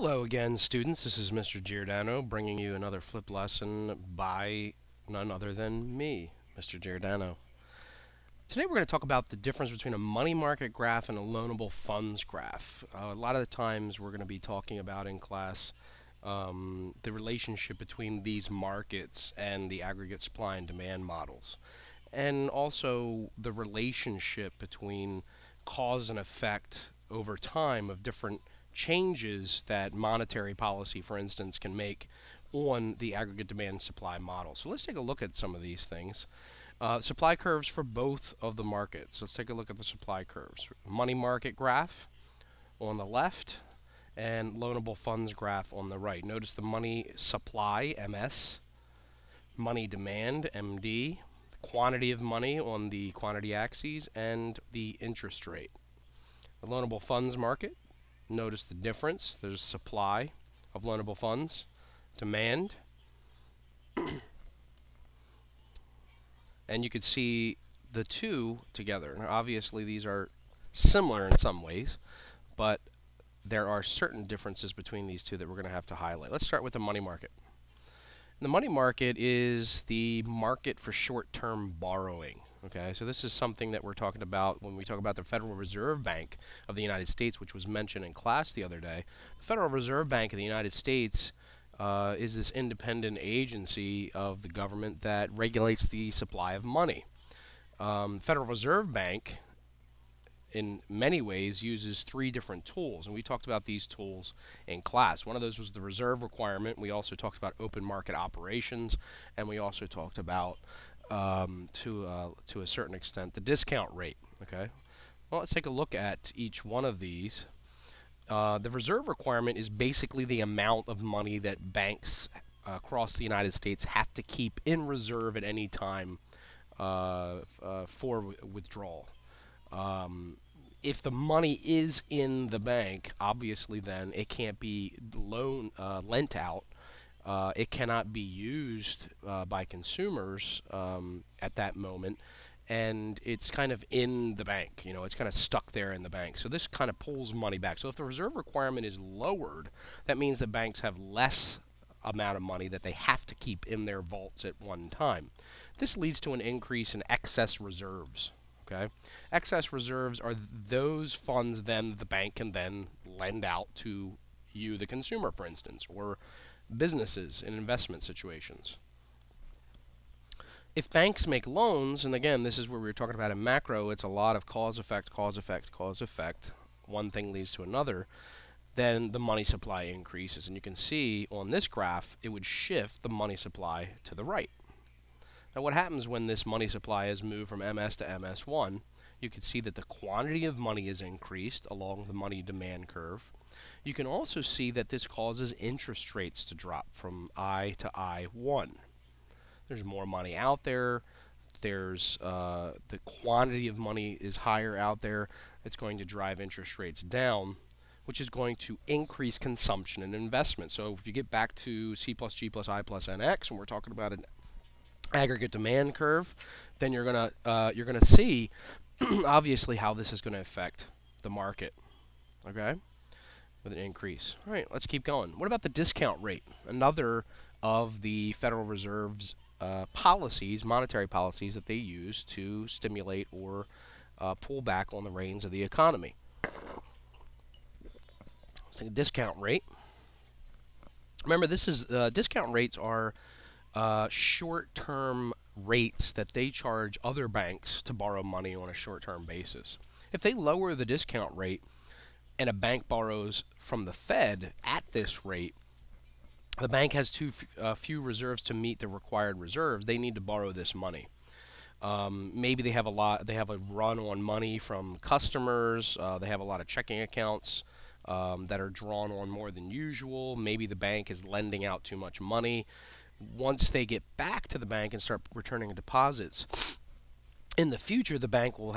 Hello again, students. This is Mr. Giordano bringing you another flip lesson by none other than me, Mr. Giordano. Today we're going to talk about the difference between a money market graph and a loanable funds graph. A lot of the times we're going to be talking about in class the relationship between these markets and the aggregate supply and demand models, and also the relationship between cause and effect over time of different changes that monetary policy, for instance, can make on the aggregate demand supply model. So let's take a look at some of these things. Supply curves for both of the markets. Let's take a look at the supply curves. Money market graph on the left and loanable funds graph on the right. Notice the money supply, MS, money demand, MD, quantity of money on the quantity axes, and the interest rate. The loanable funds market, notice the difference. There's supply of loanable funds, demand, and you could see the two together. Now, obviously, these are similar in some ways, but there are certain differences between these two that we're going to have to highlight. Let's start with the money market. The money market is the market for short-term borrowing. Okay, so this is something that we're talking about when we talk about the Federal Reserve Bank of the United States, which was mentioned in class the other day. The Federal Reserve Bank of the United States is this independent agency of the government that regulates the supply of money. Federal Reserve Bank, in many ways, uses three different tools, and we talked about these tools in class. One of those was the reserve requirement. We also talked about open market operations, and we also talked about, to a certain extent, the discount rate. Okay, well, let's take a look at each one of these. The reserve requirement is basically the amount of money that banks across the United States have to keep in reserve at any time for withdrawal. If the money is in the bank, obviously then it can't be lent out. It cannot be used by consumers at that moment, and it's kind of in the bank. It's kind of stuck there in the bank. So this kind of pulls money back. So if the reserve requirement is lowered, that means that banks have less amount of money that they have to keep in their vaults at one time. This leads to an increase in excess reserves. Okay, excess reserves are those funds then the bank can then lend out to you, the consumer, for instance, or businesses in investment situations. If banks make loans, and again, this is where we were talking about in macro, it's a lot of cause, effect, cause, effect, cause, effect. One thing leads to another. Then the money supply increases. And you can see on this graph, it would shift the money supply to the right. Now, what happens when this money supply is moved from MS to MS1? You can see that the quantity of money is increased along the money demand curve. You can also see that this causes interest rates to drop from I to I1. There's more money out there. There's the quantity of money is higher out there. It's going to drive interest rates down, which is going to increase consumption and investment. So if you get back to C plus G plus I plus NX, and we're talking about an aggregate demand curve, then you're gonna see obviously how this is going to affect the market. Okay, with an increase. All right, let's keep going. What about the discount rate? Another of the Federal Reserve's policies, monetary policies that they use to stimulate or pull back on the reins of the economy. Let's take a discount rate. Remember, this is discount rates are short-term rates that they charge other banks to borrow money on a short-term basis. If they lower the discount rate and a bank borrows from the Fed at this rate, the bank has too few reserves to meet the required reserves. They need to borrow this money. Maybe they have a run on money from customers. They have a lot of checking accounts that are drawn on more than usual. Maybe the bank is lending out too much money. Once they get back to the bank and start returning deposits, in the future, the bank will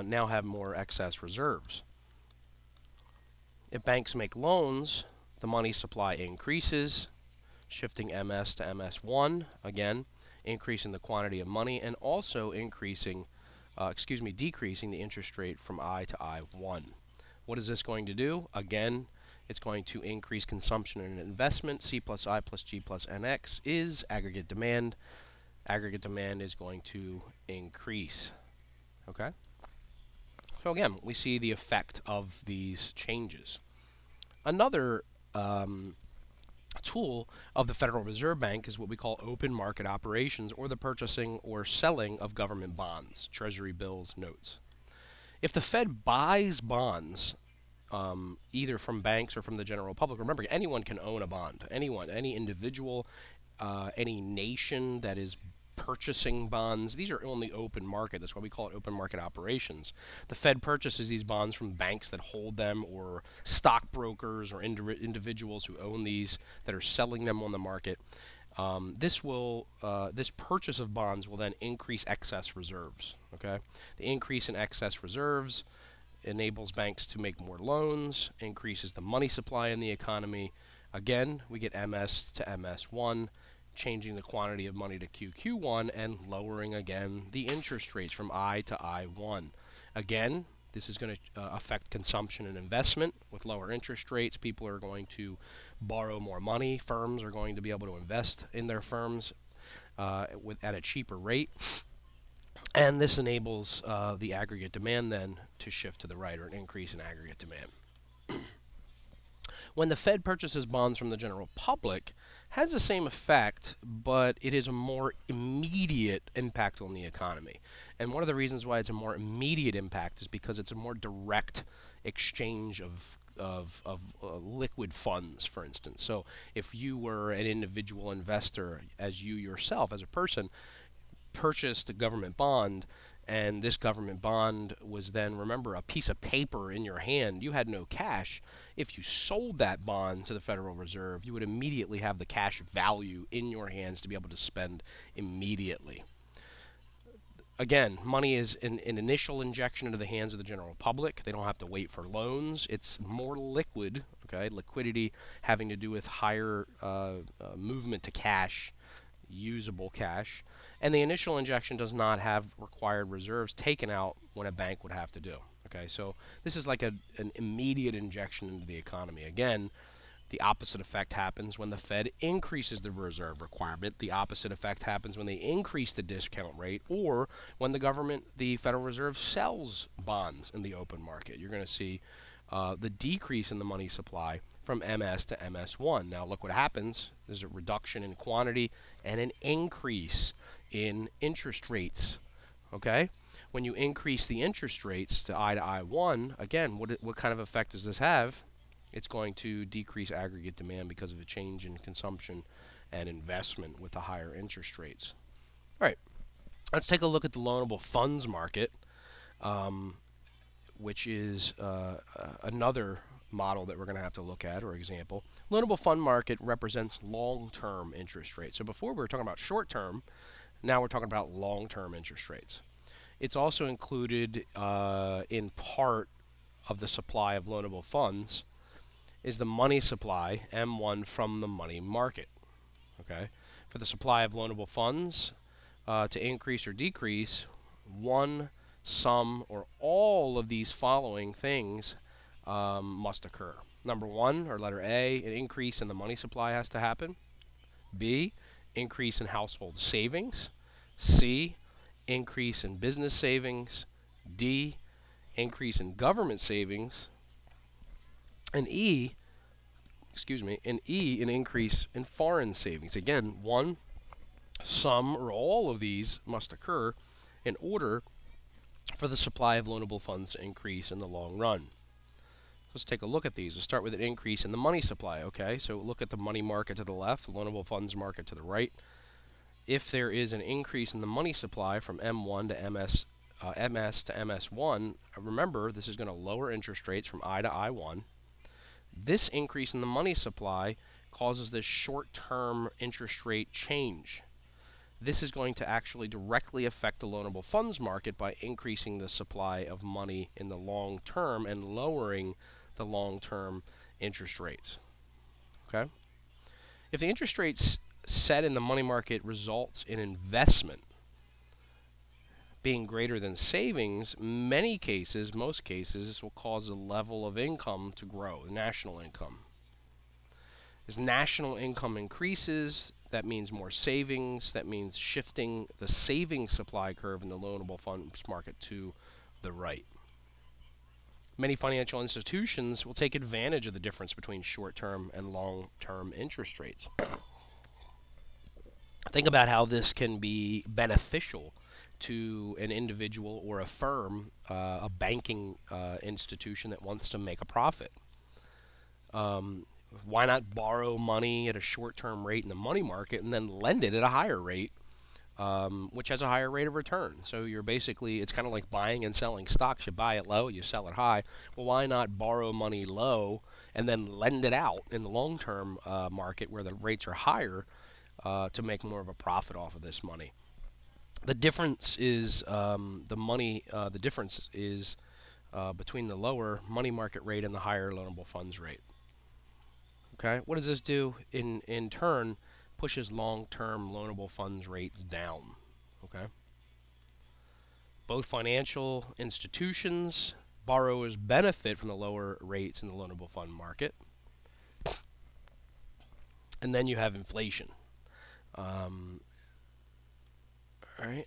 now have more excess reserves. If banks make loans, the money supply increases, shifting MS to MS1, again, increasing the quantity of money, and also decreasing the interest rate from I to I1. What is this going to do? Again, It's going to increase consumption and investment. C plus I plus G plus NX is aggregate demand. Aggregate demand is going to increase. Okay? So again, we see the effect of these changes. Another tool of the Federal Reserve Bank is what we call open market operations, or the purchasing or selling of government bonds, treasury bills, notes. If the Fed buys bonds, either from banks or from the general public, remember, anyone can own a bond. Anyone, any individual, any nation that is purchasing bonds. These are on the open market. That's why we call it open market operations. The Fed purchases these bonds from banks that hold them, or stockbrokers or individuals who own these that are selling them on the market. This purchase of bonds will then increase excess reserves. Okay, the increase in excess reserves enables banks to make more loans, increases the money supply in the economy. Again, we get MS to MS1, changing the quantity of money to QQ1 and lowering again the interest rates from I to I1. Again, this is going to affect consumption and investment. With lower interest rates, people are going to borrow more money. Firms are going to be able to invest in their firms at a cheaper rate. And this enables the aggregate demand then to shift to the right, or an increase in aggregate demand. When the Fed purchases bonds from the general public, has the same effect, but it is a more immediate impact on the economy. And one of the reasons why it's a more immediate impact is because it's a more direct exchange of liquid funds, for instance. So if you were an individual investor, as you yourself, as a person, purchased a government bond, and this government bond was then, remember, a piece of paper in your hand, you had no cash. If you sold that bond to the Federal Reserve, you would immediately have the cash value in your hands to be able to spend immediately. Again, money is an initial injection into the hands of the general public. They don't have to wait for loans. It's more liquid, okay? Liquidity having to do with higher movement to cash, usable cash. And the initial injection does not have required reserves taken out when a bank would have to do. Okay, so this is like an immediate injection into the economy. Again, the opposite effect happens when the Fed increases the reserve requirement. The opposite effect happens when they increase the discount rate, or when the Federal Reserve sells bonds in the open market. You're going to see the decrease in the money supply from MS to MS1. Now look what happens. There's a reduction in quantity and an increase in interest rates. Okay? When you increase the interest rates to I to I1, again, what kind of effect does this have? It's going to decrease aggregate demand because of a change in consumption and investment with the higher interest rates. All right, let's take a look at the loanable funds market, which is another model that we're going to have to look at, or example. Loanable fund market represents long-term interest rates. So before we were talking about short-term, now we're talking about long-term interest rates. It's also included in part of the supply of loanable funds is the money supply, M1, from the money market. Okay, for the supply of loanable funds to increase or decrease, one, some, or all of these following things must occur. Number one, or letter A, an increase in the money supply has to happen. B, increase in household savings. C, increase in business savings. D, increase in government savings. And E, an increase in foreign savings. Again, one, some, or all of these must occur in order for the supply of loanable funds to increase in the long run. Let's take a look at these. We'll start with an increase in the money supply. Okay, so look at the money market to the left, the loanable funds market to the right. If there is an increase in the money supply from M1 to MS to MS1, remember this is going to lower interest rates from I to I1. This increase in the money supply causes this short-term interest rate change. This is going to actually directly affect the loanable funds market by increasing the supply of money in the long term and lowering the long-term interest rates. Okay? If the interest rates set in the money market results in investment, being greater than savings, many cases, most cases, this will cause the level of income to grow, the national income. As national income increases, that means more savings. That means shifting the savings supply curve in the loanable funds market to the right. Many financial institutions will take advantage of the difference between short-term and long-term interest rates. Think about how this can be beneficial to an individual or a firm, a banking institution that wants to make a profit. Why not borrow money at a short-term rate in the money market and then lend it at a higher rate, which has a higher rate of return? So you're basically, it's kind of like buying and selling stocks. You buy it low, you sell it high. Well, why not borrow money low and then lend it out in the long-term market where the rates are higher to make more of a profit off of this money? The difference is the money. The difference is between the lower money market rate and the higher loanable funds rate. Okay, what does this do? In turn, pushes long-term loanable funds rates down. Okay, both financial institutions, borrowers benefit from the lower rates in the loanable fund market, and then you have inflation. All right.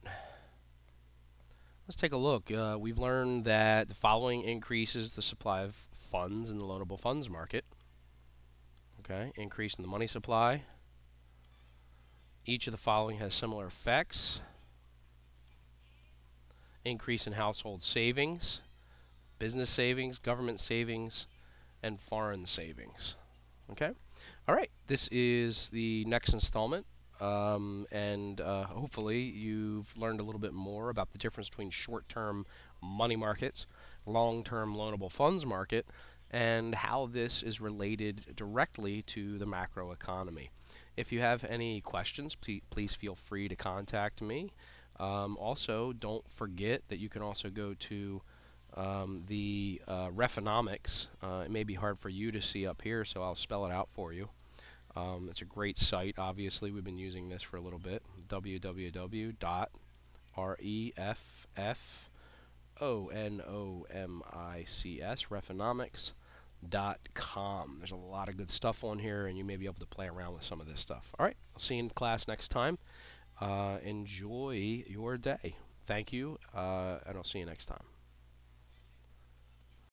Let's take a look. We've learned that the following increases the supply of funds in the loanable funds market. Okay, increase in the money supply. Each of the following has similar effects. Increase in household savings, business savings, government savings, and foreign savings. Okay? All right, this is the next installment. And hopefully you've learned a little bit more about the difference between short-term money markets, long-term loanable funds market, and how this is related directly to the macroeconomy. If you have any questions, please feel free to contact me. Also, don't forget that you can also go to the Refonomics. It may be hard for you to see up here, so I'll spell it out for you. It's a great site. Obviously, we've been using this for a little bit. Refonomics.com. There's a lot of good stuff on here, and you may be able to play around with some of this stuff. All right, I'll see you in class next time. Enjoy your day. Thank you, and I'll see you next time.